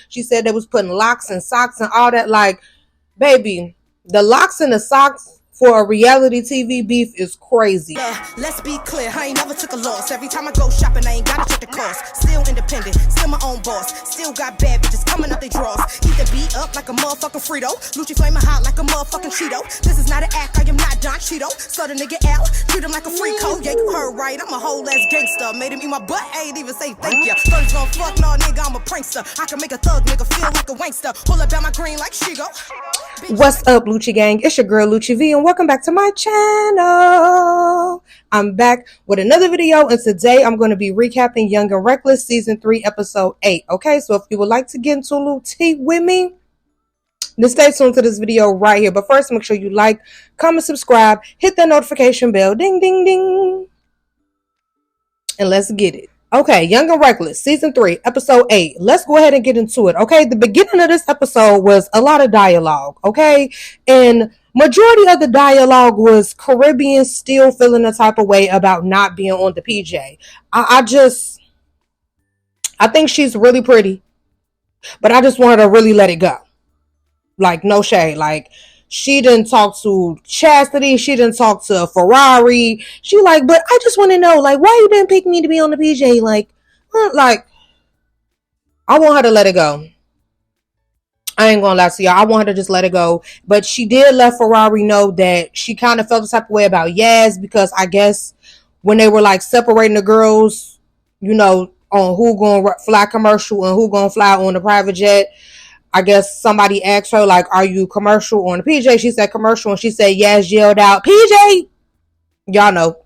She said they was putting locks and socks and all that. Like, baby, the locks and the socks for a reality TV beef is crazy. Let's be clear, I ain't never took a loss. Every time I go shopping, I ain't gotta check the cost. Still independent, still my own boss. Still got bad bitches coming up they draws. Keep the beat up like a motherfucking Frito. Lucci flaming hot like a motherfucking Cheeto. This is not an act, I am not Don Cheeto. So the nigga out, treat him like a free code. Yeah, you heard right, I'm a whole ass gangster. Made him eat my butt, I ain't even say thank ya. Thought he's gon' fuck, no nigga, I'm a prankster. I can make a thug nigga feel like a wankster. Pull up down my green like she go. What's up, Lucci gang? It's your girl Lucci V, and welcome back to my channel. I'm back with another video, and today I'm going to be recapping Young and Reckless season 3 episode 8. Okay, so if you would like to get into a little tea with me, then stay tuned to this video right here. But first, make sure you like, comment, subscribe, hit that notification bell, ding ding ding, and let's get it. Okay, Young and Reckless, Season 3, Episode 8. Let's go ahead and get into it, okay? The beginning of this episode was a lot of dialogue, okay? And majority of the dialogue was Caribbean still feeling the type of way about not being on the PJ. I think she's really pretty, but I just want her to really let it go. Like, no shade. Like, she didn't talk to Chastity. She didn't talk to Ferrari. She like, but I just want to know, like, why you didn't pick me to be on the PJ? Like, I want her to let it go. I ain't gonna lie to y'all. I want her to just let it go. But she did let Ferrari know that she kind of felt the type of way about Yaz, because I guess when they were like separating the girls, you know, on who gonna fly commercial and who gonna fly on the private jet, I guess somebody asked her, like, are you commercial on the PJ? She said commercial, and she said Yaz yelled out, PJ! Y'all know,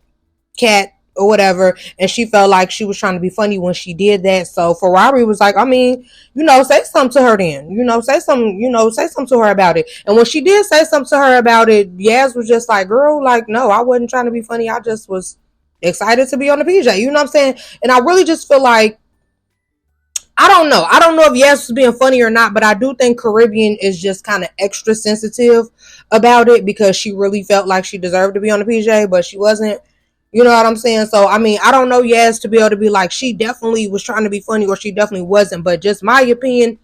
cat or whatever. And she felt like she was trying to be funny when she did that. So Ferrari was like, I mean, you know, say something to her then. Say something to her about it. And when she did say something to her about it, Yaz was just like, girl, like, no, I wasn't trying to be funny. I just was excited to be on the PJ. You know what I'm saying? And I really just feel like, I don't know if Yaz was being funny or not, but I do think Caribbean is just kind of extra sensitive about it, because she really felt like she deserved to be on the PJ, but she wasn't. You know what I'm saying? So, I mean, I don't know Yaz to be able to be like, she definitely was trying to be funny or she definitely wasn't. But just my opinion,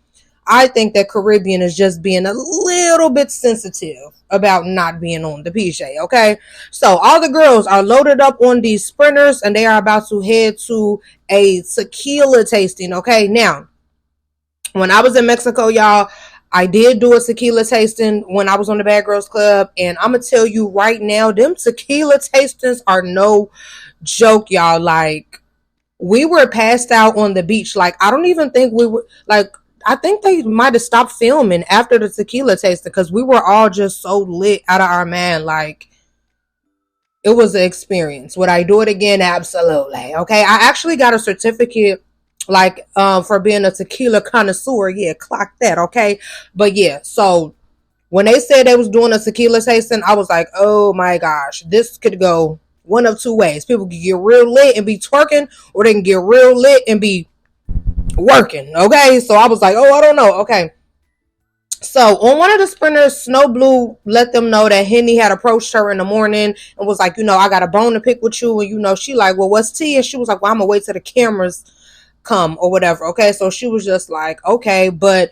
I think that Caribbean is just being a little bit sensitive about not being on the PJ, okay? So all the girls are loaded up on these sprinters, and they are about to head to a tequila tasting, okay? Now, when I was in Mexico, y'all, I did do a tequila tasting when I was on the Bad Girls Club, and I'm gonna tell you right now, them tequila tastings are no joke, y'all. Like, we were passed out on the beach. Like, I don't even think we were, like, I think they might have stopped filming after the tequila tasting, because we were all just so lit out of our mind. Like, it was an experience. Would I do it again? Absolutely. Okay, I actually got a certificate, like, for being a tequila connoisseur. Yeah, clock that. Okay, but yeah, so when they said they was doing a tequila tasting, I was like, oh my gosh, this could go one of two ways. People can get real lit and be twerking, or they can get real lit and be working. Okay, so I was like, oh, I don't know. Okay, so on one of the sprinters, Snow Blue let them know that Henny had approached her in the morning and was like, you know, I got a bone to pick with you. And, you know, she like, well, what's tea? And she was like, well, I'm gonna wait till the cameras come or whatever. Okay, so she was just like, okay. But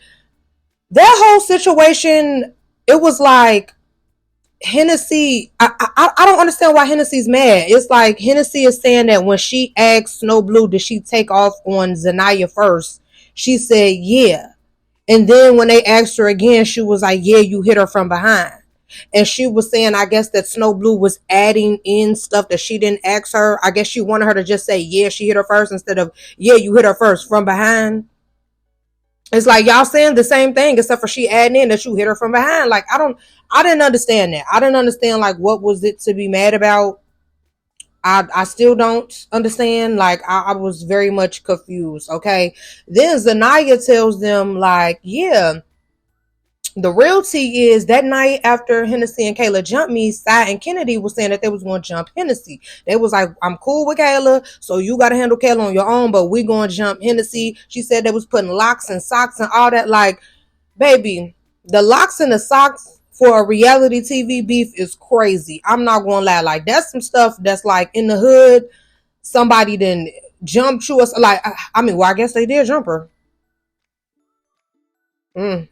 that whole situation, it was like, Hennessy, I don't understand why Hennessy's mad. It's like Hennessy is saying that when she asked Snow Blue, did she take off on Zanaya first, she said yeah. And then when they asked her again, she was like, yeah, you hit her from behind. And she was saying, I guess, that Snow Blue was adding in stuff that she didn't ask her. I guess she wanted her to just say, yeah, she hit her first, instead of, yeah, you hit her first from behind. It's like y'all saying the same thing, except for she adding in that you hit her from behind. Like, I didn't understand that. I didn't understand, like, what was it to be mad about? I still don't understand. Like, I was very much confused. Okay. Then Zanaya tells them, like, yeah, the real tea is that night after Hennessy and Kayla jumped me, Cy and Kennedy was saying that they was going to jump Hennessy. They was like, I'm cool with Kayla, so you got to handle Kayla on your own, but we going to jump Hennessy. She said they was putting locks and socks and all that. Like, baby, the locks and the socks for a reality TV beef is crazy. I'm not going to lie. Like, that's some stuff that's like in the hood. Somebody didn't jump you. Like, I mean, well, I guess they did jump her. Mm.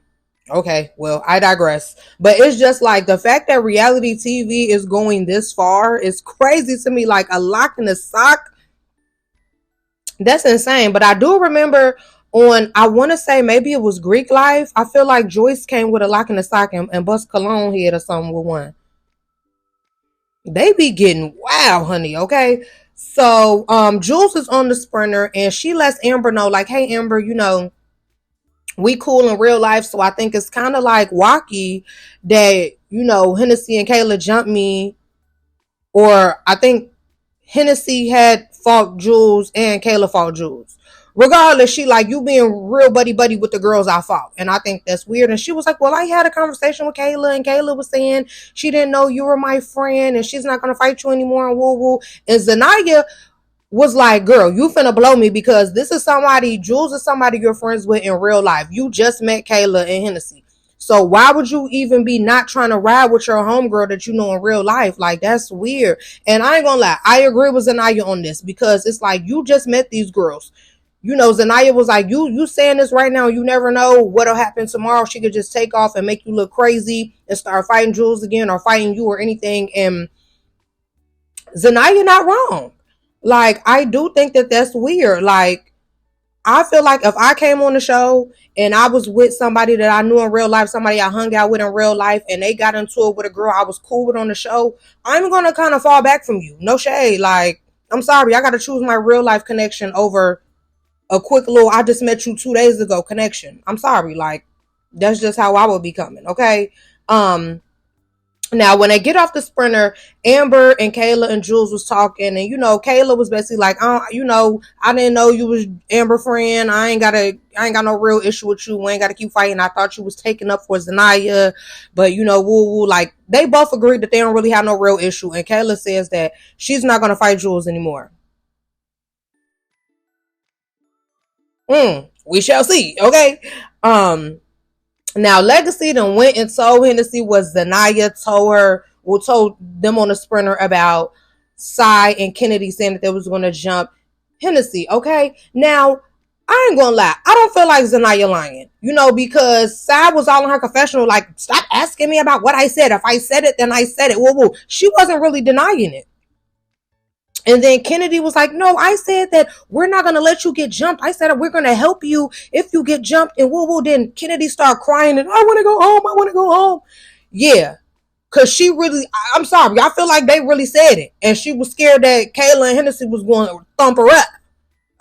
Okay, well, I digress. But it's just like the fact that reality TV is going this far is crazy to me. Like a lock in the sock, that's insane. But I do remember on, I want to say maybe it was Greek Life. I feel like Joyce came with a lock in the sock and bust cologne head or something with one. They be getting wow, honey. Okay. So Jules is on the sprinter and she lets Amber know, like, hey Amber, we cool in real life, so I think it's kind of like wacky that Hennessy and Kayla jumped me, or I think Hennessy had fought Jules and Kayla fought Jules. Regardless, she like, you being real buddy buddy with the girls I fought, and I think that's weird. And she was like, well, I had a conversation with Kayla, and Kayla was saying she didn't know you were my friend, and she's not gonna fight you anymore, and woo woo. And Zanaya was like, girl, you finna blow me because this is somebody, Jules is somebody you're friends with in real life. You just met Kayla and Hennessy. So why would you even be not trying to ride with your homegirl that you know in real life? Like, that's weird. And I ain't gonna lie, I agree with Zanaya on this because it's like, you just met these girls. Zanaya was like, you saying this right now, you never know what'll happen tomorrow. She could just take off and make you look crazy and start fighting Jules again or fighting you or anything. And Zanaya not wrong. Like, I do think that that's weird. Like, I feel like if I came on the show and I was with somebody that I knew in real life, somebody I hung out with in real life, and they got into it with a girl I was cool with on the show, I'm going to kind of fall back from you. No shade. Like, I'm sorry. I got to choose my real life connection over a quick little, I just met you 2 days ago connection. I'm sorry. Like, that's just how I would be coming. Okay. Now, when they get off the sprinter, Amber and Kayla and Jules was talking, and Kayla was basically like, I didn't know you was Amber friend. I ain't got no real issue with you. We ain't got to keep fighting. I thought you was taking up for Zanaya, but woo woo. Like, they both agreed that they don't really have no real issue, and Kayla says that she's not gonna fight Jules anymore. We shall see. Okay. Now, Legacy then went and told Hennessy was Zanaya told them on the sprinter about Cy and Kennedy saying that they was going to jump Hennessy. Okay. Now, I ain't gonna lie. I don't feel like Zanaya lying, because Cy was all in her confessional, like, stop asking me about what I said. If I said it, then I said it. Woo woo. She wasn't really denying it. And then Kennedy was like, no, I said that we're not going to let you get jumped. I said that we're going to help you if you get jumped. And woo woo. Then Kennedy started crying and I want to go home. I want to go home. Yeah. Cause she really, I'm sorry. I feel like they really said it. And she was scared that Kayla and Hennessy was going to thump her up.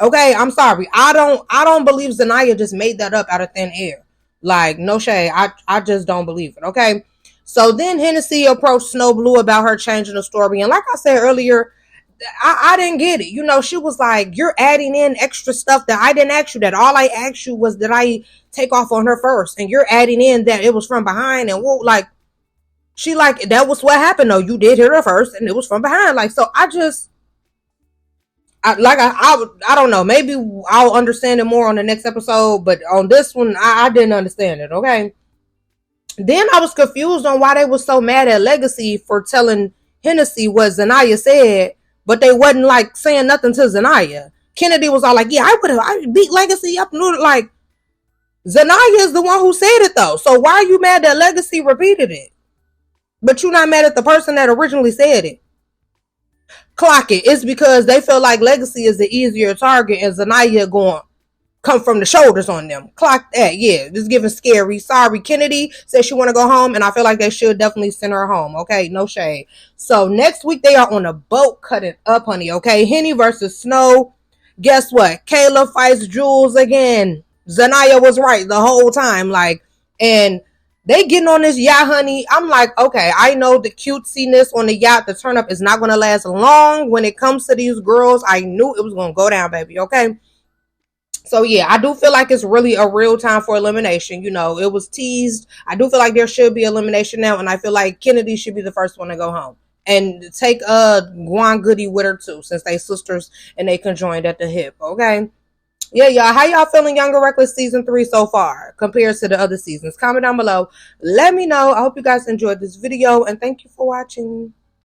Okay. I'm sorry. I don't believe Zanaya just made that up out of thin air. Like, no shade. I just don't believe it. Okay. So then Hennessy approached Snow Blue about her changing the story. And like I said earlier, I didn't get it. She was like, you're adding in extra stuff that I didn't ask you. That all I asked you was that I take off on her first. And you're adding in that it was from behind. And whoa, like, she like, that was what happened though. You did hit her first and it was from behind. Like, so I don't know. Maybe I'll understand it more on the next episode. But on this one, I didn't understand it. Okay. Then I was confused on why they were so mad at Legacy for telling Hennessy what Zanaya said, but they wasn't like saying nothing to Zanaya. Kennedy was all like, yeah, I beat Legacy up. Like, Zanaya is the one who said it though. So why are you mad that Legacy repeated it? But you're not mad at the person that originally said it. Clock it. It's because they feel like Legacy is the easier target and Zanaya going come from the shoulders on them. Clock that. Yeah, this is giving scary. Sorry, Kennedy says she want to go home, and I feel like they should definitely send her home. Okay, no shade. So next week they are on a boat cutting up, honey. Okay, Henny versus Snow. Guess what? Kayla fights Jules again. Zanaya was right the whole time. Like, and they getting on this yacht, honey. I'm like, okay, I know the cutesiness on the yacht, the turn up is not going to last long. When it comes to these girls, I knew it was going to go down, baby. Okay. So yeah, I do feel like it's really a real time for elimination. It was teased. I do feel like there should be elimination now, and I feel like Kennedy should be the first one to go home. And take Guan Goody with her too, since they sisters and they conjoined at the hip. Okay. Yeah, y'all. How y'all feeling Young and Reckless season 3 so far compared to the other seasons? Comment down below. Let me know. I hope you guys enjoyed this video, and thank you for watching.